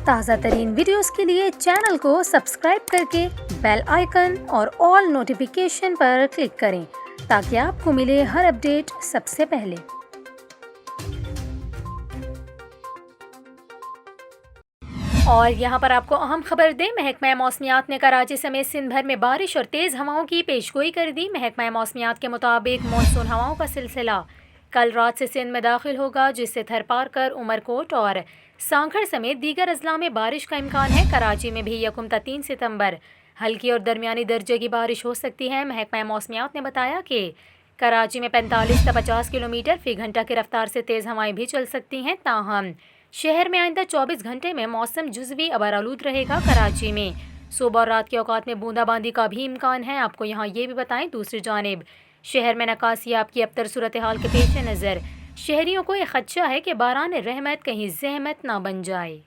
تازہ ترین ویڈیوز کے لیے چینل کو سبسکرائب کر کے بیل آئیکن اور آل نوٹیفیکیشن پر کلک کریں تاکہ آپ کو ملے ہر اپڈیٹ سب سے پہلے۔ اور یہاں پر آپ کو اہم خبر دیں، محکمہ موسمیات نے کراچی سمیت سندھ بھر میں بارش اور تیز ہواؤں کی پیشگوئی کر دی۔ محکمہ موسمیات کے مطابق مانسون ہواؤں کا سلسلہ کل رات سے سندھ میں داخل ہوگا، جس سے تھر پارکر، عمرکوٹ اور سانکھڑ سمیت دیگر اضلاع میں بارش کا امکان ہے۔ کراچی میں بھی 1 تا 3 ستمبر ہلکی اور درمیانی درجے کی بارش ہو سکتی ہے۔ محکمہ موسمیات نے بتایا کہ کراچی میں 45 تا 50 کلومیٹر فی گھنٹہ کی رفتار سے تیز ہوائیں بھی چل سکتی ہیں، تاہم شہر میں آئندہ 24 گھنٹے میں موسم جزوی عبارآلود رہے گا۔ کراچی میں صبح اور رات کے اوقات میں بوندا باندی کا بھی امکان ہے۔ آپ کو یہاں یہ بھی بتائیں، دوسری جانب شہر میں نکاسیاب کی ابتر صورتحال کے پیش نظر شہریوں کو یہ خدشہ ہے کہ باران رحمت کہیں زحمت نہ بن جائے۔